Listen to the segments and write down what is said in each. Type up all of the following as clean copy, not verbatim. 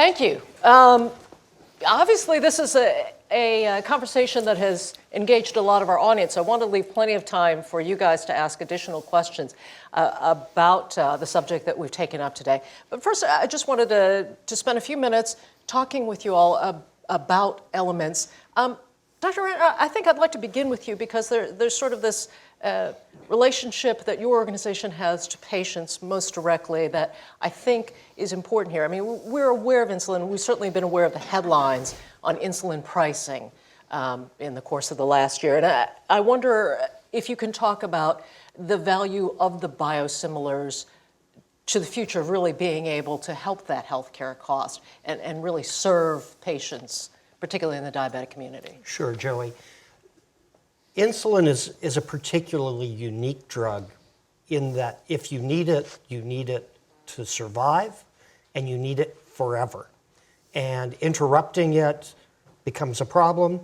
Thank you. Obviously, this is a conversation that has engaged a lot of our audience. I want to leave plenty of time for you guys to ask additional questions about the subject that we've taken up today. But first, I just wanted to spend a few minutes talking with you all about elements. Dr. Ratner, I think I'd like to begin with you because there's sort of this relationship that your organization has to patients most directly that I think is important here. I mean, we're aware of insulin. We've certainly been aware of the headlines on insulin pricing in the course of the last year. And I wonder if you can talk about the value of the biosimilars to the future of really being able to help that healthcare cost and really serve patients, particularly in the diabetic community. Sure, Joie. Insulin is a particularly unique drug in that if you need it to survive, and you need it forever. And interrupting it becomes a problem,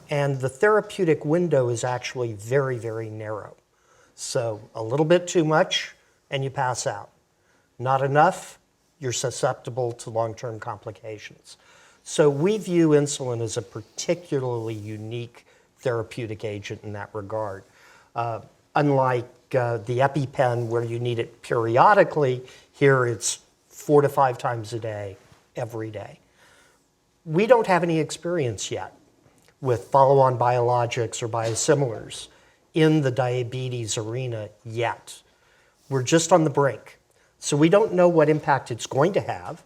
and the therapeutic window is actually very, very narrow. So a little bit too much, and you pass out. Not enough, you're susceptible to long-term complications. So we view insulin as a particularly unique therapeutic agent in that regard. Unlike the EpiPen where you need it periodically, here it's 4 to 5 times a day, every day. We don't have any experience yet with follow-on biologics or biosimilars in the diabetes arena yet. We're just on the brink. So we don't know what impact it's going to have.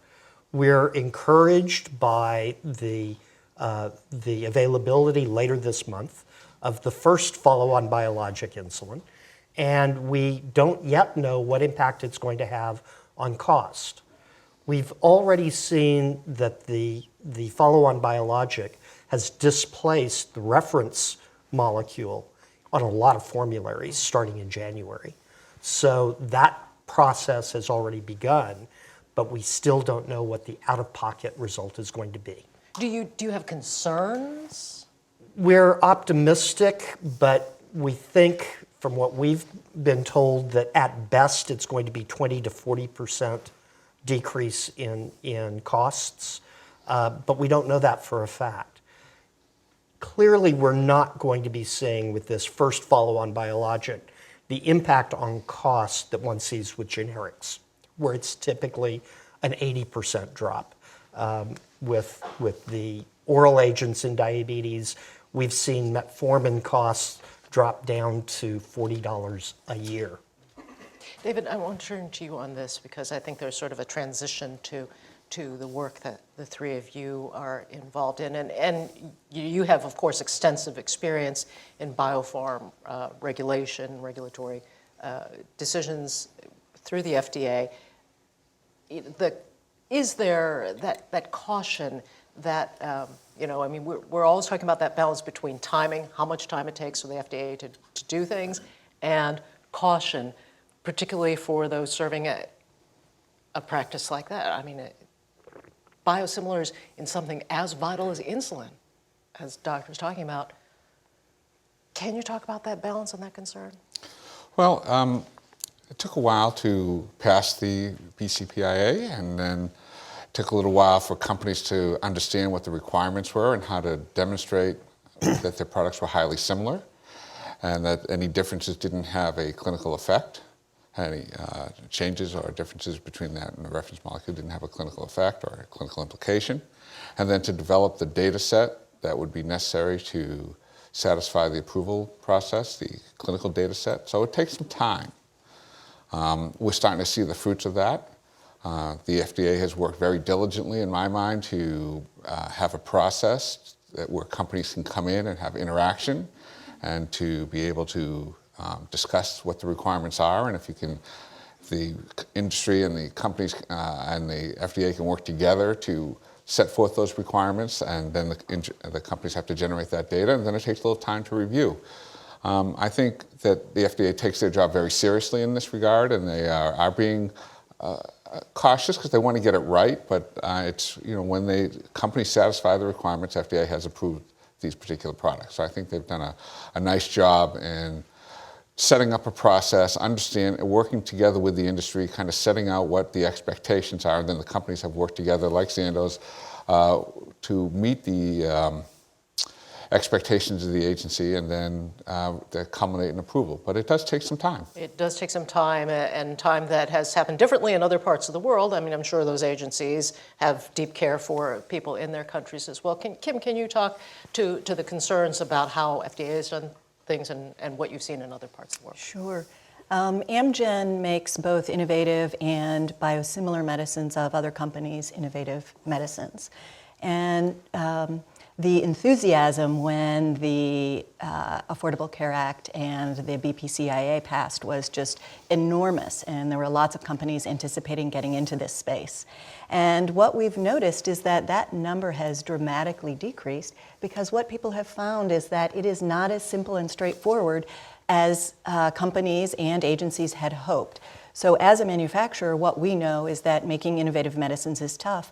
We're encouraged by the availability later this month of the first follow-on biologic insulin, and we don't yet know what impact it's going to have on cost. We've already seen that the follow-on biologic has displaced the reference molecule on a lot of formularies starting in January. So that process has already begun, but we still don't know what the out-of-pocket result is going to be. Do you have concerns? We're optimistic, but we think from what we've been told that at best it's going to be 20 to 40% decrease in costs, but we don't know that for a fact. Clearly, we're not going to be seeing with this first follow-on biologic the impact on cost that one sees with generics, where it's typically an 80% drop. With the oral agents in diabetes, we've seen metformin costs drop down to $40 a year. David, I want to turn to you on this because I think there's sort of a transition to the work that the three of you are involved in. And you have, of course, extensive experience in biopharm regulatory decisions through the FDA. Is there that caution that, I mean, we're always talking about that balance between timing, how much time it takes for the FDA to do things, and caution, particularly for those serving a practice like that. I mean, biosimilars in something as vital as insulin, as Doc was talking about. Can you talk about that balance and that concern? Well, it took a while to pass the BCPIA, and then it took a little while for companies to understand what the requirements were and how to demonstrate that their products were highly similar and that any differences didn't have a clinical effect. Any changes or differences between that and the reference molecule didn't have a clinical effect or a clinical implication. And then to develop the data set that would be necessary to satisfy the approval process, the clinical data set. So it takes some time. We're starting to see the fruits of that. The FDA has worked very diligently, in my mind, to have a process where companies can come in and have interaction and to be able to discuss what the requirements are, and if the industry and the companies and the FDA can work together to set forth those requirements, and then the companies have to generate that data, and then it takes a little time to review. I think that the FDA takes their job very seriously in this regard, and they are being cautious because they want to get it right. But it's when companies satisfy the requirements, FDA has approved these particular products. So I think they've done a nice job in setting up a process, working together with the industry, kind of setting out what the expectations are, and then the companies have worked together, like Sandoz, to meet the expectations of the agency, and then they culminate in approval. But it does take some time. It does take some time, and time that has happened differently in other parts of the world. I mean, I'm sure those agencies have deep care for people in their countries as well. Kim, can you talk to the concerns about how FDA has done things and what you've seen in other parts of the world? Sure. Amgen makes both innovative and biosimilar medicines of other companies' innovative medicines. And the enthusiasm when the Affordable Care Act and the BPCIA passed was just enormous, and there were lots of companies anticipating getting into this space. And what we've noticed is that that number has dramatically decreased, because what people have found is that it is not as simple and straightforward as companies and agencies had hoped. So as a manufacturer, what we know is that making innovative medicines is tough,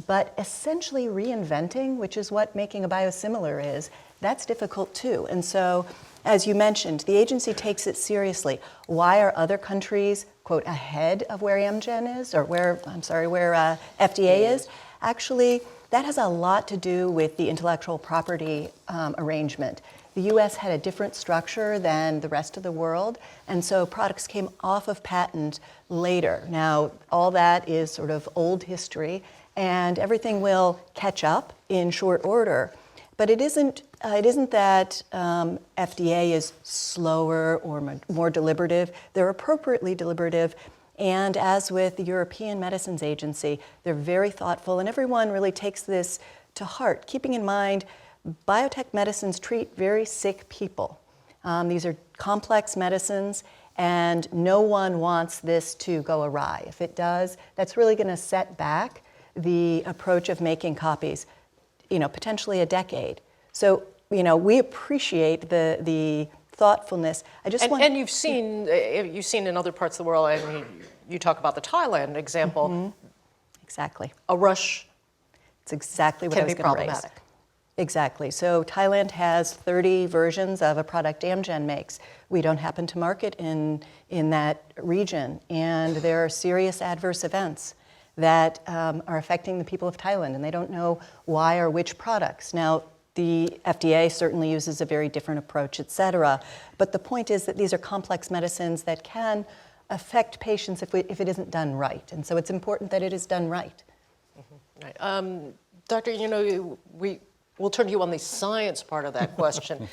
but essentially reinventing, which is what making a biosimilar is, that's difficult too. And so, as you mentioned, the agency takes it seriously. Why are other countries, quote, ahead of where Amgen is, or where FDA is? Actually, that has a lot to do with the intellectual property arrangement. The US had a different structure than the rest of the world, and so products came off of patent later. Now, all that is sort of old history, and everything will catch up in short order. But it isn't that FDA is slower or more deliberative. They're appropriately deliberative. And as with the European Medicines Agency, they're very thoughtful, and everyone really takes this to heart, keeping in mind biotech medicines treat very sick people. These are complex medicines, and no one wants this to go awry. If it does, that's really going to set back the approach of making copies, potentially a decade. So, we appreciate the thoughtfulness. And you've seen in other parts of the world. I mean, you talk about the Thailand example. Mm-hmm. Exactly. A rush. It's exactly what I can was be going to raise. problematic. Exactly. So Thailand has 30 versions of a product Amgen makes. We don't happen to market in that region, and there are serious adverse events that are affecting the people of Thailand, and they don't know why or which products. Now, the FDA certainly uses a very different approach, et cetera, but the point is that these are complex medicines that can affect patients if it isn't done right, and so it's important that it is done right. Mm-hmm. Right. Doctor, we'll turn to you on the science part of that question.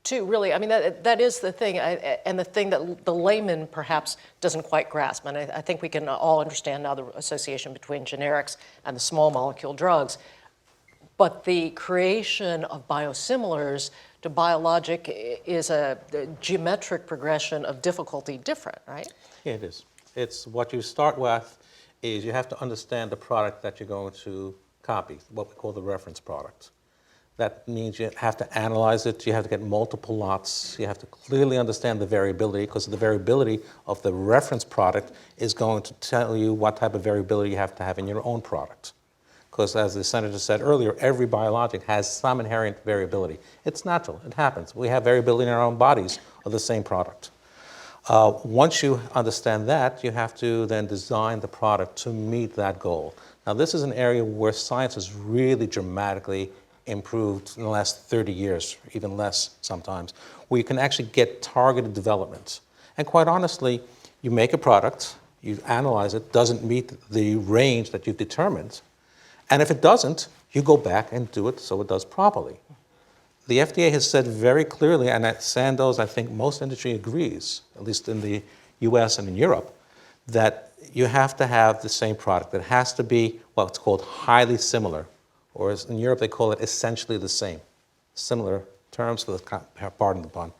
Too, really, I mean, that is the thing, and the thing that the layman perhaps doesn't quite grasp. And I think we can all understand now the association between generics and the small molecule drugs. But the creation of biosimilars to biologic is a geometric progression of difficulty different, right? Yeah, it is. It's what you start with is you have to understand the product that you're going to copy, what we call the reference product. That means you have to analyze it, you have to get multiple lots, you have to clearly understand the variability, because the variability of the reference product is going to tell you what type of variability you have to have in your own product. Because as the senator said earlier, every biologic has some inherent variability. It's natural, it happens. We have variability in our own bodies of the same product. Once you understand that, you have to then design the product to meet that goal. Now, this is an area where science has really dramatically improved in the last 30 years, even less sometimes, where you can actually get targeted development. And quite honestly, you make a product, you analyze it, doesn't meet the range that you've determined, and if it doesn't, you go back and do it so it does properly. The FDA has said very clearly, and at Sandoz, I think most industry agrees, at least in the US and in Europe, that you have to have the same product. It has to be what's called highly similar, or as in Europe they call it essentially the same. Similar terms, so pardon the pun.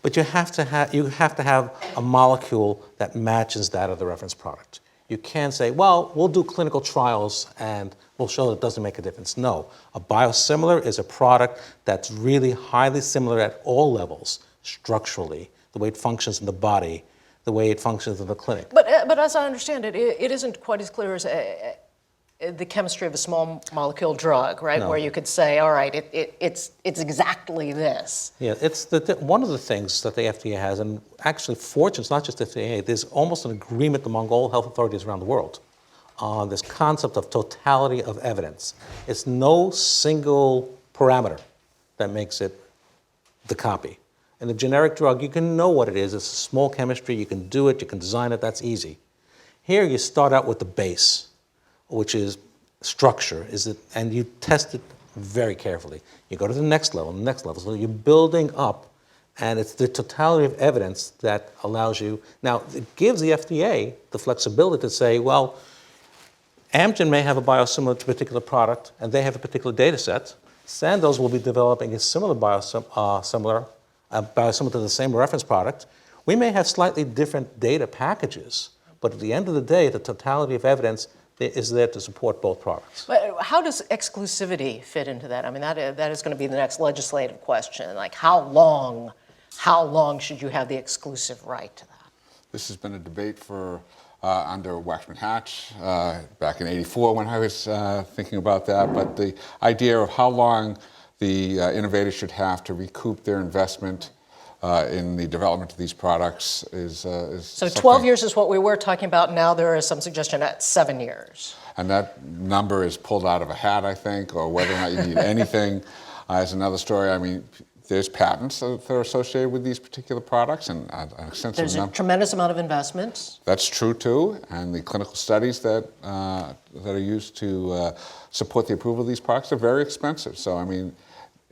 But you have to have a molecule that matches that of the reference product. You can't say, well, we'll do clinical trials and we'll show that it doesn't make a difference. No, a biosimilar is a product that's really highly similar at all levels, structurally, the way it functions in the body, the way it functions in the clinic. But as I understand it, it isn't quite as clear the chemistry of a small molecule drug, right? No. Where you could say, all right, it's exactly this. Yeah, it's one of the things that the FDA has, and actually, fortunately, it's not just the FDA, there's almost an agreement among all health authorities around the world on this concept of totality of evidence. It's no single parameter that makes it the copy. In a generic drug, you can know what it is. It's small chemistry. You can do it. You can design it. That's easy. Here, you start out with the base, which is structure, and you test it very carefully. You go to the next level, the next level. So you're building up, and it's the totality of evidence that allows you. Now, it gives the FDA the flexibility to say, well, Amgen may have a biosimilar to a particular product, and they have a particular data set. Sandoz will be developing a similar biosimilar to the same reference product. We may have slightly different data packages, but at the end of the day, the totality of evidence is there to support both products. But how does exclusivity fit into that? I mean, that is going to be the next legislative question. Like, how long should you have the exclusive right to that? This has been a debate for under Waxman-Hatch back in '84 when I was thinking about that. But the idea of how long the innovators should have to recoup their investment in the development of these products is so 12 years is what we were talking about. Now there is some suggestion at 7 years. And that number is pulled out of a hat, I think, or whether or not you need anything is another story. I mean, there's patents that are associated with these particular products, and an extensive There's a tremendous amount of investment. That's true too, and the clinical studies that are used to support the approval of these products are very expensive. So, I mean,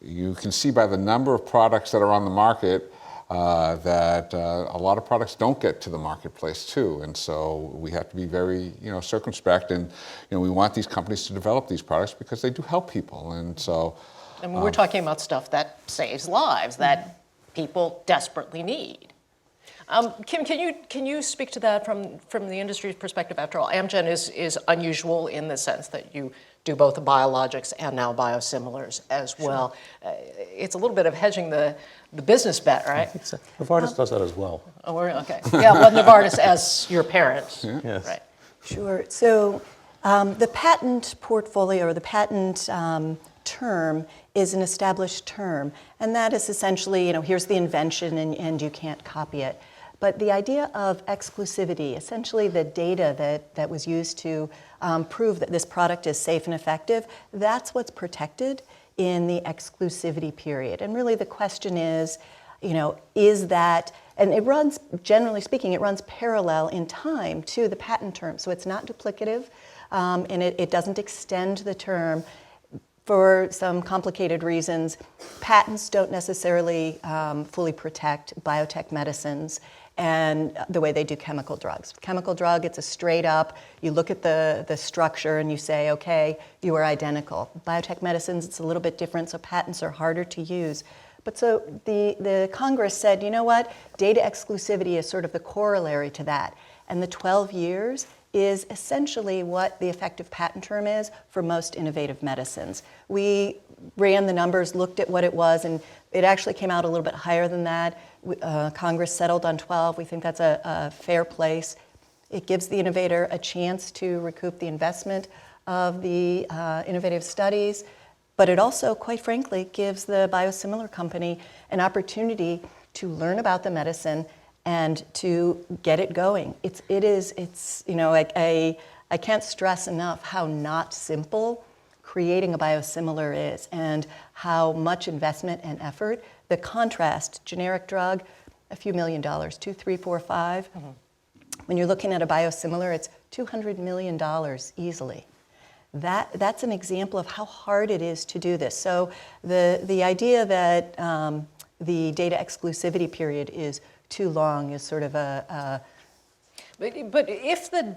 you can see by the number of products that are on the market that a lot of products don't get to the marketplace too, and so we have to be very, circumspect, and we want these companies to develop these products because they do help people, and so. I mean, we're talking about stuff that saves lives, that people desperately need. Kim, can you speak to that from the industry's perspective? After all, Amgen is unusual in the sense that you do both the biologics and now biosimilars as well. It's a little bit of hedging the business bet, right? Novartis does that as well. Oh, okay. Yeah, well, Novartis as your parent. Yeah. Yes. Right. Sure. So the patent portfolio or the patent term is an established term, and that is essentially, here's the invention and you can't copy it. But the idea of exclusivity, essentially the data that was used to prove that this product is safe and effective, that's what's protected in the exclusivity period. And really the question is that, and it runs, generally speaking, it runs parallel in time to the patent term. So it's not duplicative, and it doesn't extend the term. For some complicated reasons, patents don't necessarily fully protect biotech medicines and the way they do chemical drugs. Chemical drug, it's a straight up, you look at the structure and you say, okay, you are identical. Biotech medicines, it's a little bit different, so patents are harder to use. But so the Congress said, you know what, data exclusivity is sort of the corollary to that. And the 12 years is essentially what the effective patent term is for most innovative medicines. We ran the numbers, looked at what it was, and it actually came out a little bit higher than that. Congress settled on 12. We think that's a fair place. It gives the innovator a chance to recoup the investment of the innovative studies, but it also, quite frankly, gives the biosimilar company an opportunity to learn about the medicine and to get it going. I can't stress enough how not simple creating a biosimilar is and how much investment and effort. The contrast, generic drug, a few $1 million, 2, 3, 4, 5. Mm-hmm. When you're looking at a biosimilar, it's $200 million easily. That's an example of how hard it is to do this. So the idea that the data exclusivity period is too long is sort of But if the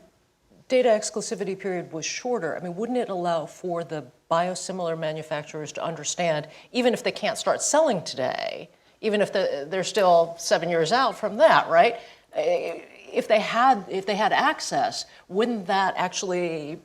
data exclusivity period was shorter, I mean, wouldn't it allow for the biosimilar manufacturers to understand, even if they can't start selling today, even if they're still 7 years out from that, right? If they had access, wouldn't that actually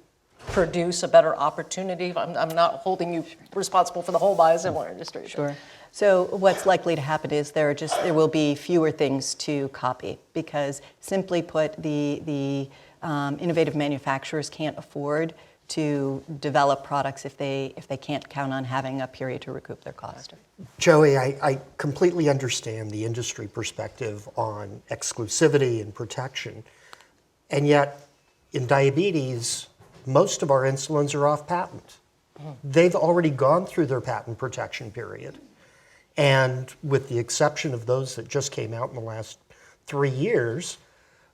produce a better opportunity? I'm not holding you responsible for the whole biosimilar industry. Sure. So what's likely to happen is there will be fewer things to copy because, simply put, the innovative manufacturers can't afford to develop products if they can't count on having a period to recoup their cost. Joey, I completely understand the industry perspective on exclusivity and protection, and yet in diabetes, most of our insulins are off patent. They've already gone through their patent protection period. And with the exception of those that just came out in the last 3 years,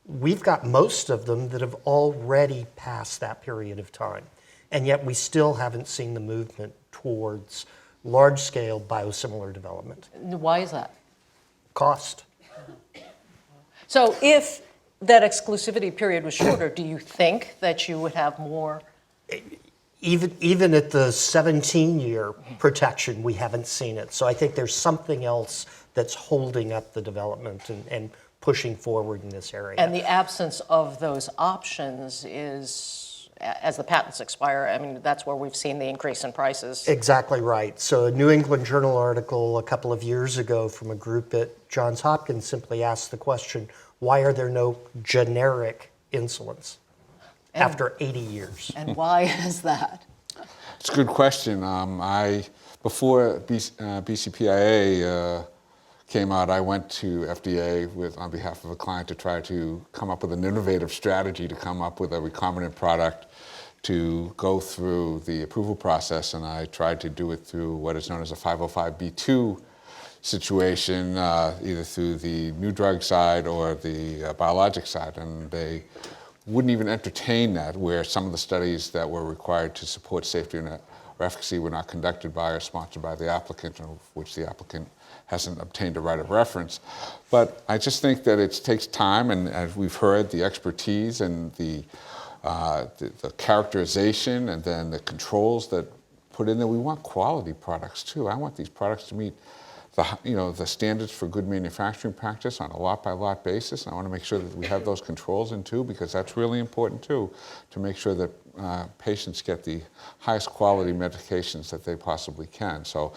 we've got most of them that have already passed that period of time. And yet we still haven't seen the movement towards large-scale biosimilar development. Why is that? Cost. So if that exclusivity period was shorter, do you think that you would have more? Even at the 17-year protection, we haven't seen it. So I think there's something else that's holding up the development and pushing forward in this area. And the absence of those options is, as the patents expire, I mean, that's where we've seen the increase in prices. Exactly right. So a New England Journal article a couple of years ago from a group at Johns Hopkins simply asked the question, why are there no generic insulins after 80 years? And why is that? It's a good question. Before BCPIA came out, I went to FDA on behalf of a client to try to come up with an innovative strategy to come up with a recombinant product to go through the approval process, and I tried to do it through what is known as a 505(b)(2) situation, either through the new drug side or the biologic side, and they wouldn't even entertain that, where some of the studies that were required to support safety or efficacy were not conducted by or sponsored by the applicant, of which the applicant hasn't obtained a right of reference. But I just think that it takes time, and as we've heard, the expertise and the characterization and then the controls that put in there. We want quality products too. I want these products to meet the standards for good manufacturing practice on a lot-by-lot basis. I want to make sure that we have those controls in too, because that's really important too, to make sure that patients get the highest quality medications that they possibly can. So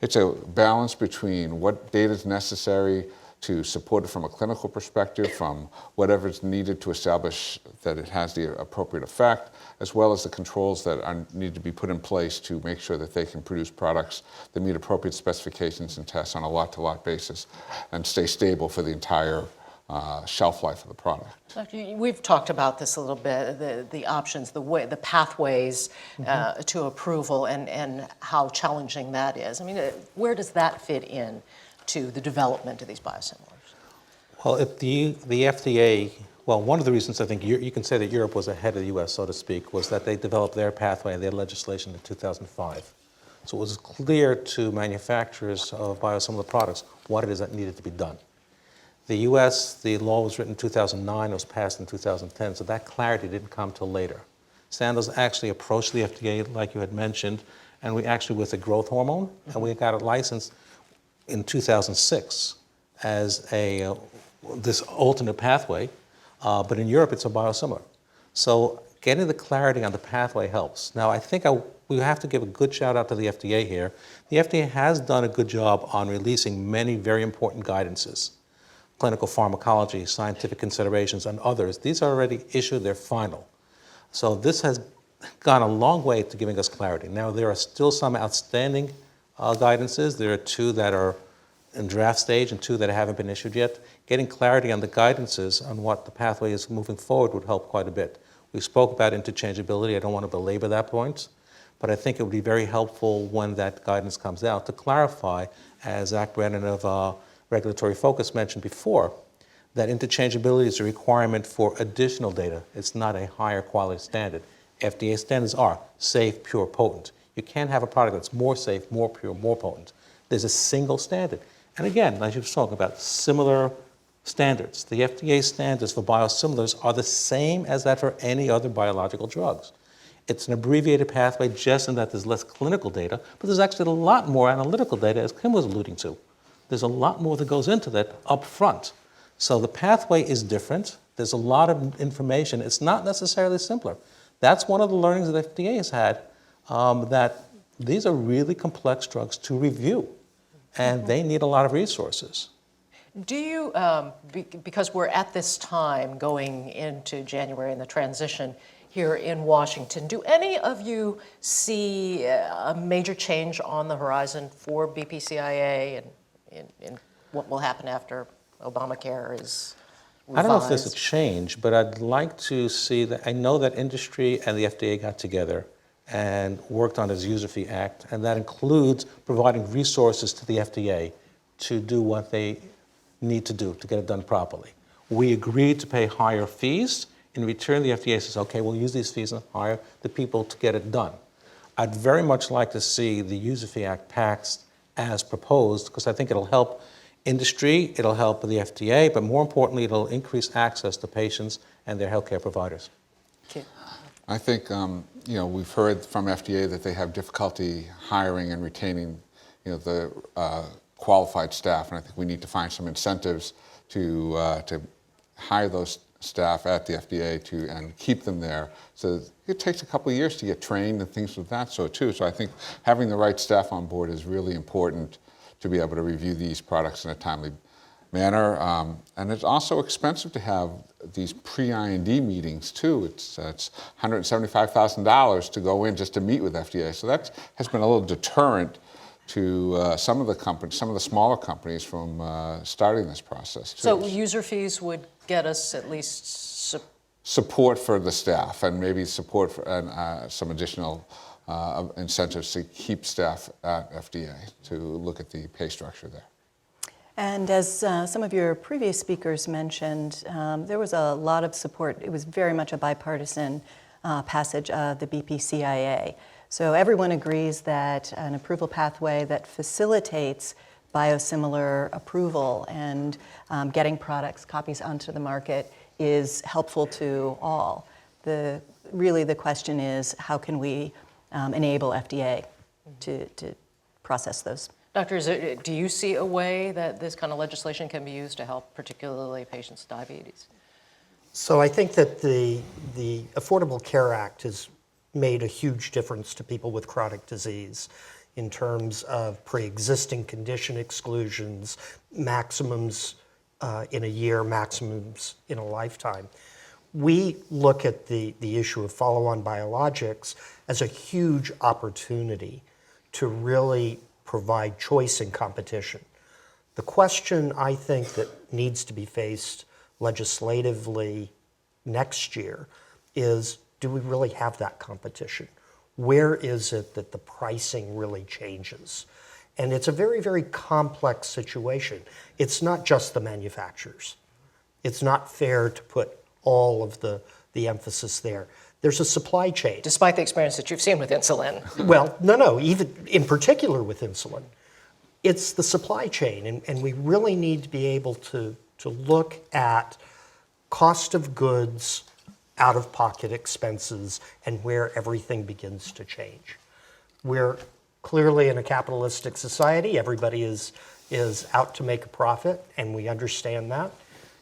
it's a balance between what data is necessary to support it from a clinical perspective, from whatever is needed to establish that it has the appropriate effect, as well as the controls that need to be put in place to make sure that they can produce products that meet appropriate specifications and tests on a lot-to-lot basis and stay stable for the entire shelf life of the product. We've talked about this a little bit, the options, the pathways to approval and how challenging that is. I mean, where does that fit in to the development of these biosimilars? Well, if the FDA, well, one of the reasons I think you can say that Europe was ahead of the US, so to speak, was that they developed their pathway and their legislation in 2005. So it was clear to manufacturers of biosimilar products what it is that needed to be done. The US, the law was written in 2009, it was passed in 2010, so that clarity didn't come till later. Sandoz actually approached the FDA, like you had mentioned, and we actually with a growth hormone, and we got it licensed in 2006 as this alternate pathway, but in Europe it's a biosimilar. So getting the clarity on the pathway helps. Now I think we have to give a good shout out to the FDA here. The FDA has done a good job on releasing many very important guidances. Clinical pharmacology, scientific considerations, and others. These are already issued, they're final. So this has gone a long way to giving us clarity. Now there are still some outstanding guidances. There are 2 that are in draft stage and 2 that haven't been issued yet. Getting clarity on the guidances on what the pathway is moving forward would help quite a bit. We spoke about interchangeability. I don't want to belabor that point, but I think it would be very helpful when that guidance comes out to clarify, as Zach Brennan of Regulatory Focus mentioned before, that interchangeability is a requirement for additional data. It's not a higher quality standard. FDA standards are safe, pure, potent. You can't have a product that's more safe, more pure, more potent. There's a single standard. And again, as you've talked about, similar standards. The FDA standards for biosimilars are the same as that for any other biological drugs. It's an abbreviated pathway just in that there's less clinical data, but there's actually a lot more analytical data, as Kim was alluding to. There's a lot more that goes into that up front. So the pathway is different. There's a lot of information. It's not necessarily simpler. That's one of the learnings that the FDA has had, that these are really complex drugs to review, and they need a lot of resources. Do you, because we're at this time going into January and the transition here in Washington, do any of you see a major change on the horizon for BPCIA and in what will happen after Obamacare is revised? I don't know if there's a change, but I'd like to see that. I know that industry and the FDA got together and worked on this User Fee Act, and that includes providing resources to the FDA to do what they need to do to get it done properly. We agreed to pay higher fees. In return, the FDA says, okay, we'll use these fees and hire the people to get it done. I'd very much like to see the User Fee Act passed as proposed, because I think it'll help industry, it'll help the FDA, but more importantly, it'll increase access to patients and their healthcare providers. Okay. I think we've heard from FDA that they have difficulty hiring and retaining the qualified staff, and I think we need to find some incentives to hire those staff at the FDA and keep them there. So it takes a couple of years to get trained and things of that sort too. So I think having the right staff on board is really important to be able to review these products in a timely manner. And it's also expensive to have these pre-IND meetings too. It's $175,000 to go in just to meet with FDA. So that has been a little deterrent to some of the smaller companies from starting this process too. So user fees would get us at least support for the staff, and maybe support for some additional incentives to keep staff at FDA to look at the pay structure there. And as some of your previous speakers mentioned, there was a lot of support. It was very much a bipartisan passage of the BPCIA. So everyone agrees that an approval pathway that facilitates biosimilar approval and getting products, copies onto the market is helpful to all. Really the question is, how can we enable FDA to process those? Doctors, do you see a way that this kind of legislation can be used to help particularly patients with diabetes? So I think that the Affordable Care Act has made a huge difference to people with chronic disease in terms of pre-existing condition exclusions, maximums in a year, maximums in a lifetime. We look at the issue of follow-on biologics as a huge opportunity to really provide choice and competition. The question I think that needs to be faced legislatively next year is, do we really have that competition? Where is it that the pricing really changes? And it's a very, very complex situation. It's not just the manufacturers. It's not fair to put all of the emphasis there. There's a supply chain. Despite the experience that you've seen with insulin. Well, no, even in particular with insulin. It's the supply chain, and we really need to be able to look at cost of goods, out-of-pocket expenses, and where everything begins to change. We're clearly in a capitalistic society. Everybody is out to make a profit, and we understand that.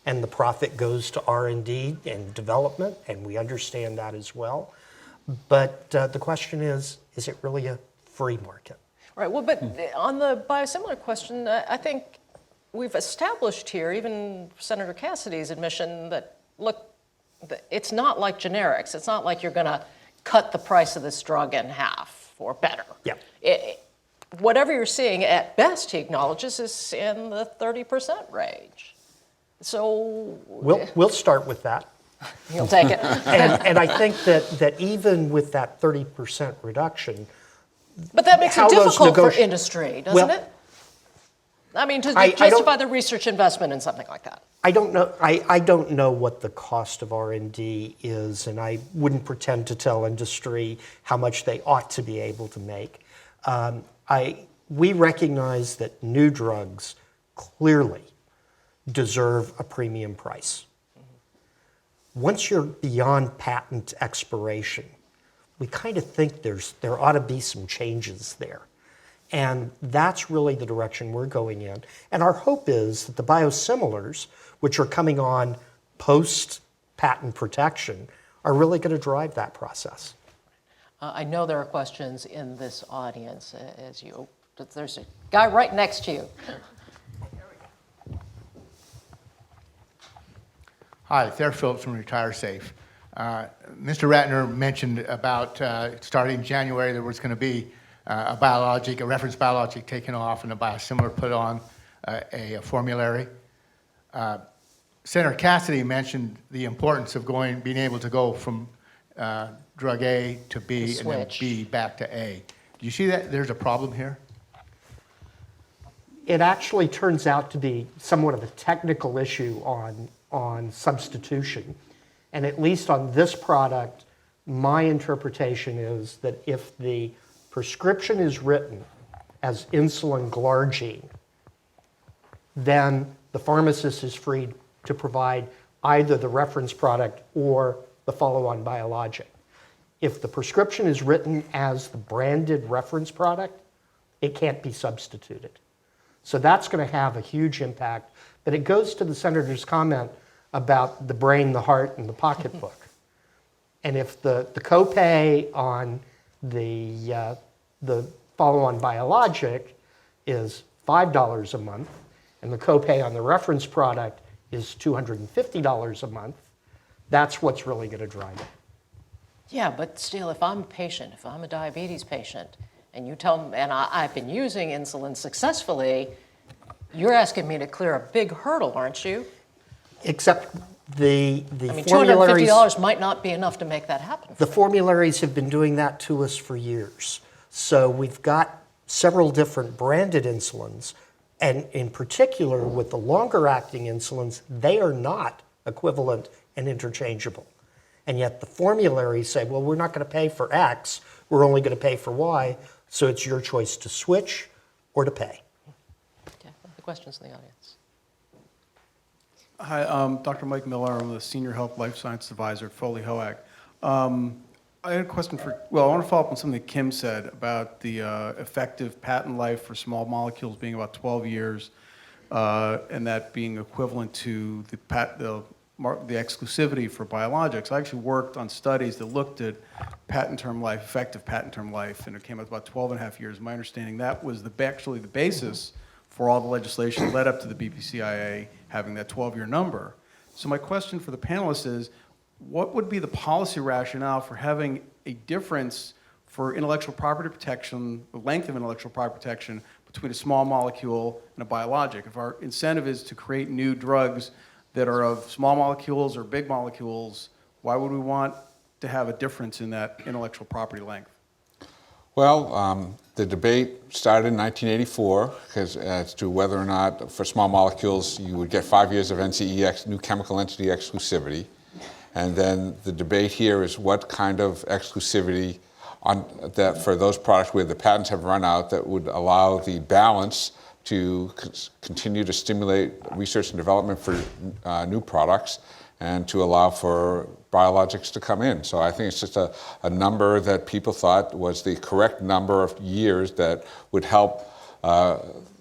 And the profit goes to R&D and development, and we understand that as well. But the question is it really a free market? Right, well, but on the biosimilar question, I think we've established here, even Senator Cassidy's admission that, look, it's not like generics. It's not like you're going to cut the price of this drug in half or better. Yeah. Whatever you're seeing, at best, he acknowledges, is in the 30% range. So we'll start with that. You'll take it. and I think that even with that 30% reduction, but that makes it difficult for industry, doesn't it? I mean, to justify the research investment in something like that. I don't know. I don't know what the cost of R&D is, and I wouldn't pretend to tell industry how much they ought to be able to make. We recognize that new drugs clearly deserve a premium price. Once you're beyond patent expiration, we kind of think there ought to be some changes there. And that's really the direction we're going in. And our hope is that the biosimilars, which are coming on post-patent protection, are really going to drive that process. I know there are questions in this audience. There's a guy right next to you. Hi, Thayer Phillips from RetireSafe. Mr. Ratner mentioned about starting January there was going to be a biologic, a reference biologic taken off and a biosimilar put on a formulary. Senator Cassidy mentioned the importance of being able to go from drug A to B and then B back to A. Do you see that there's a problem here? It actually turns out to be somewhat of a technical issue on substitution. And at least on this product, my interpretation is that if the prescription is written as insulin glargine, then the pharmacist is free to provide either the reference product or the follow-on biologic. If the prescription is written as the branded reference product, it can't be substituted. So that's going to have a huge impact. But it goes to the senator's comment about the brain, the heart, and the pocketbook. And if the copay on the follow-on biologic is $5 a month, and the copay on the reference product is $250 a month, that's what's really going to drive it. Yeah, but still, if I'm a patient, if I'm a diabetes patient, and you tell me, and I've been using insulin successfully, you're asking me to clear a big hurdle, aren't you? Except the I mean, formularies, $250 might not be enough to make that happen. the formularies have been doing that to us for years. So we've got several different branded insulins, and in particular with the longer acting insulins, they are not equivalent and interchangeable. And yet the formularies say, well, we're not going to pay for X, we're only going to pay for Y, so it's your choice to switch or to pay. Okay, other questions in the audience? Hi, Dr. Mike Miller. I'm the Senior Health Life Science Advisor at Foley HOAC. I had a question I want to follow up on something that Kim said about the effective patent life for small molecules being about 12 years, and that being equivalent to the exclusivity for biologics. I actually worked on studies that looked at patent term life, effective patent term life, and it came out about 12 and a half years. My understanding that was actually the basis for all the legislation that led up to the BPCIA having that 12-year number. So my question for the panelists is, what would be the policy rationale for having a difference for intellectual property protection, the length of intellectual property protection between a small molecule and a biologic? If our incentive is to create new drugs that are of small molecules or big molecules, why would we want to have a difference in that intellectual property length? Well, the debate started in 1984 as to whether or not for small molecules you would get 5 years of NCE, new chemical entity exclusivity. And then the debate here is what kind of exclusivity that for those products where the patents have run out that would allow the balance to continue to stimulate research and development for new products and to allow for biologics to come in. So I think it's just a number that people thought was the correct number of years that would help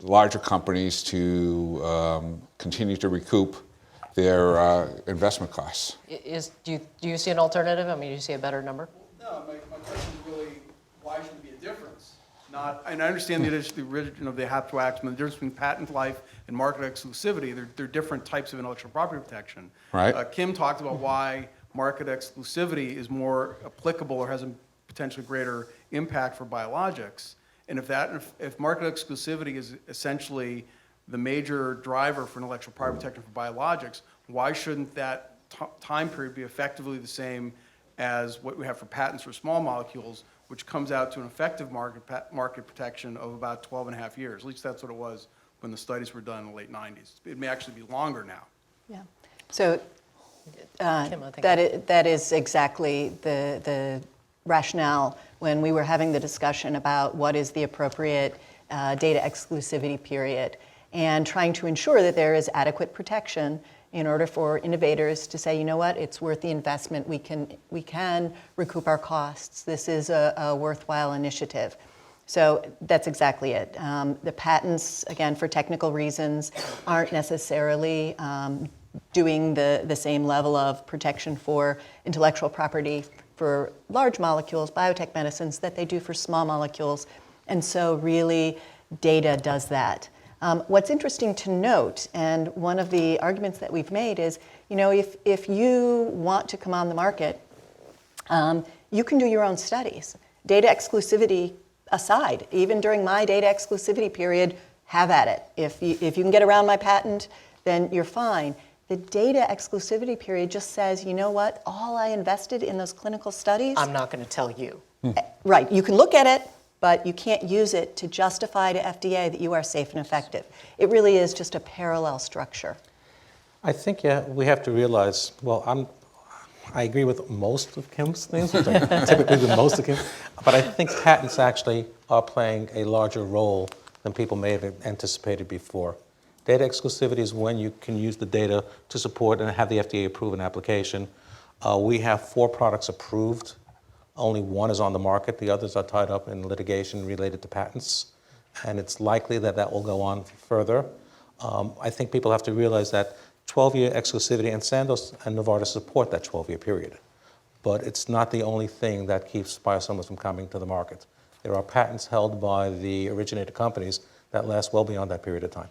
larger companies to continue to recoup their investment costs. Do you see an alternative? I mean, do you see a better number? No, my question is really, why should there be a difference? And I understand the origin of the Hatch-Waxman, the difference between patent life and market exclusivity. They're different types of intellectual property protection. Right. Kim talked about why market exclusivity is more applicable or has a potentially greater impact for biologics. And if market exclusivity is essentially the major driver for intellectual property protection for biologics, why shouldn't that time period be effectively the same as what we have for patents for small molecules, which comes out to an effective market protection of about 12 and a half years? At least that's what it was when the studies were done in the late 90s. It may actually be longer now. Yeah. So Kim, I think that is exactly the rationale when we were having the discussion about what is the appropriate data exclusivity period and trying to ensure that there is adequate protection in order for innovators to say, you know what, it's worth the investment. We can recoup our costs. This is a worthwhile initiative. So that's exactly it. The patents, again, for technical reasons, aren't necessarily doing the same level of protection for intellectual property for large molecules, biotech medicines, that they do for small molecules. And so really, data does that. What's interesting to note, and one of the arguments that we've made is, You know, if you want to come on the market, you can do your own studies. Data exclusivity aside, even during my data exclusivity period, have at it. If you can get around my patent, then you're fine. The data exclusivity period just says, you know what, all I invested in those clinical studies. I'm not going to tell you. Right, you can look at it, but you can't use it to justify to FDA that you are safe and effective. It really is just a parallel structure. I think we have to realize, I agree with most of Kim's things, which I typically do most of Kim, but I think patents actually are playing a larger role than people may have anticipated before. Data exclusivity is when you can use the data to support and have the FDA approve an application. We have 4 products approved. Only 1 is on the market. The others are tied up in litigation related to patents, and it's likely that that will go on further. I think people have to realize that 12-year exclusivity, and Sandoz and Novartis support that 12-year period. But it's not the only thing that keeps biosimilars from coming to the market. There are patents held by the originator companies that last well beyond that period of time.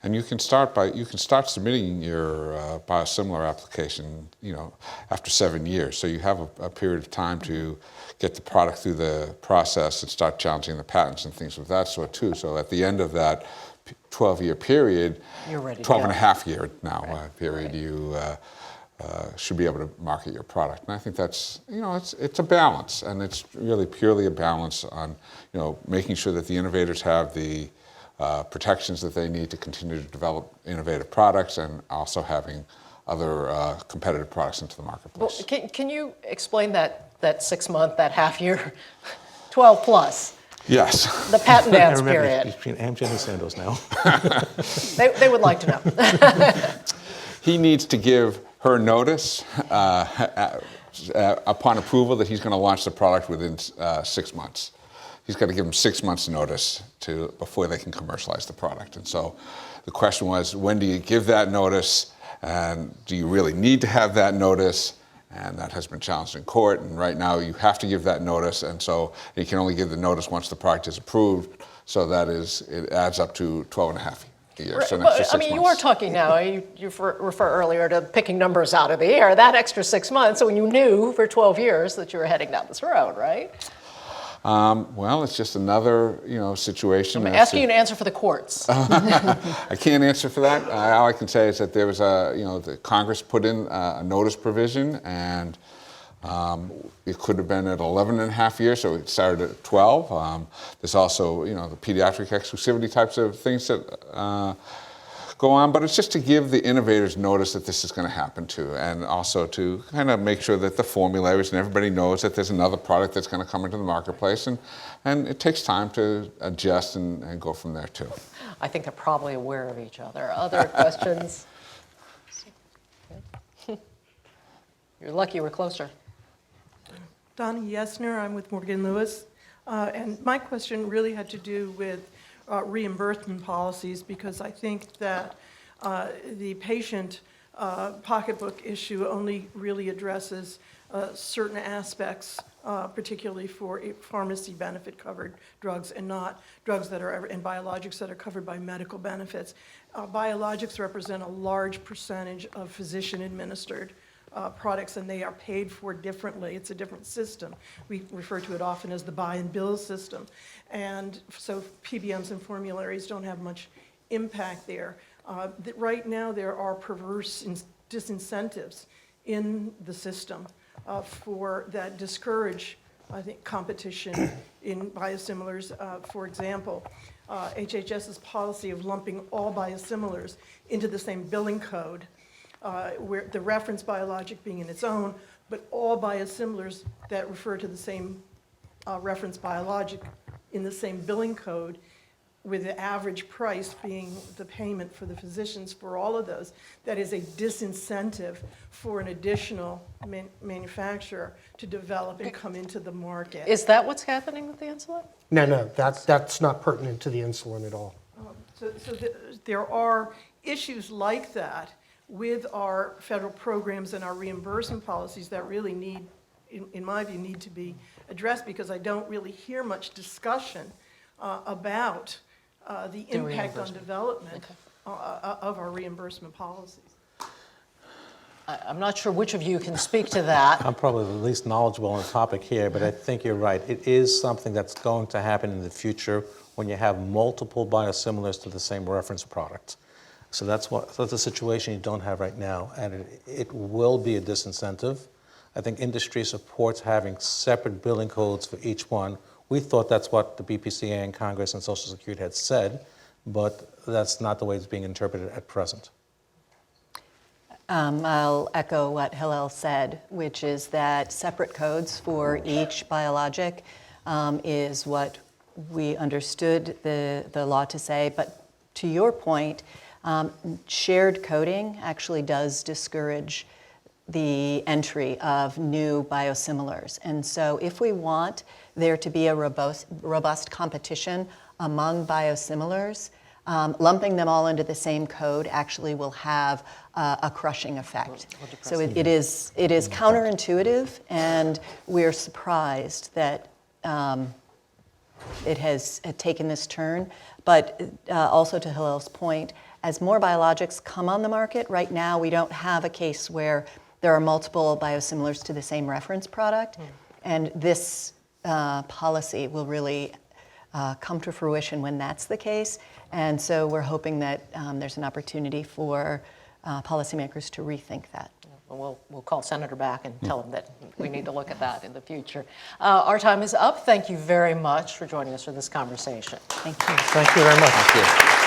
And you can start submitting your biosimilar application, after 7 years. So you have a period of time to get the product through the process and start challenging the patents and things of that sort too. So at the end of that 12-year period, You're ready to 12 go. and a half year now period, Right. you should be able to market your product. And I think that's, it's a balance, and it's really purely a balance on, making sure that the innovators have the protections that they need to continue to develop innovative products, and also having other competitive products into the marketplace. Well, can you explain that 6 month, that half year, 12 plus, Yes. the patent dance Remember, period? between Amgen and Sandoz now. They would like to know. He needs to give her notice upon approval that he's going to launch the product within 6 months. He's got to give them 6 months notice before they can commercialize the product. And so the question was, when do you give that notice? And do you really need to have that notice? And that has been challenged in court. And right now you have to give that notice. And so you can only give the notice once the product is approved. So it adds up to 12 and a half years. So an extra 6 months. You are talking now, you refer earlier to picking numbers out of the air, that extra 6 months, when you knew for 12 years that you were heading down this road, right? Well, it's just another, situation. I'm asking you to answer for the courts. I can't answer for that. All I can say is that there was the Congress put in a notice provision, and it could have been at 11 and a half years, so it started at 12. There's also, the pediatric exclusivity types of things that go on, but it's just to give the innovators notice that this is going to happen too, and also to kind of make sure that the formularies and everybody knows that there's another product that's going to come into the marketplace, and it takes time to adjust and go from there too. I think they're probably aware of each other. Other questions? You're lucky we're closer. Donnie Yesner, I'm with Morgan Lewis. And my question really had to do with reimbursement policies, because I think that the patient pocketbook issue only really addresses certain aspects, particularly for pharmacy benefit covered drugs, and not drugs that are, and biologics that are covered by medical benefits. Biologics represent a large percentage of physician administered products, and they are paid for differently. It's a different system. We refer to it often as the buy and bill system. And so PBMs and formularies don't have much impact there. Right now there are perverse disincentives in the system for that discourage, I think, competition in biosimilars. For example, HHS's policy of lumping all biosimilars into the same billing code, where the reference biologic being in its own, but all biosimilars that refer to the same reference biologic in the same billing code, with the average price being the payment for the physicians for all of those. That is a disincentive for an additional manufacturer to develop and come into the market. Is that what's happening with the insulin? No, that's not pertinent to the insulin at all. There are issues like that with our federal programs and our reimbursement policies that really need, in my view, need to be addressed, because I don't really hear much discussion about the impact on development of our reimbursement policies. I'm not sure which of you can speak to that. I'm probably the least knowledgeable on the topic here, but I think you're right. It is something that's going to happen in the future when you have multiple biosimilars to the same reference product. So that's a situation you don't have right now, and it will be a disincentive. I think industry supports having separate billing codes for each one. We thought that's what the BPCA and Congress and Social Security had said, but that's not the way it's being interpreted at present. I'll echo what Hillel said, which is that separate codes for each biologic is what we understood the law to say. But to your point, shared coding actually does discourage the entry of new biosimilars. And so if we want there to be a robust competition among biosimilars, lumping them all into the same code actually will have a crushing effect. So it is counterintuitive, and we're surprised that it has taken this turn. But also to Hillel's point, as more biologics come on the market, right now we don't have a case where there are multiple biosimilars to the same reference product, and this policy will really come to fruition when that's the case. And so we're hoping that there's an opportunity for policymakers to rethink that. We'll call Senator back and tell him that we need to look at that in the future. Our time is up. Thank you very much for joining us for this conversation. Thank you. Thank you very much. Thank you.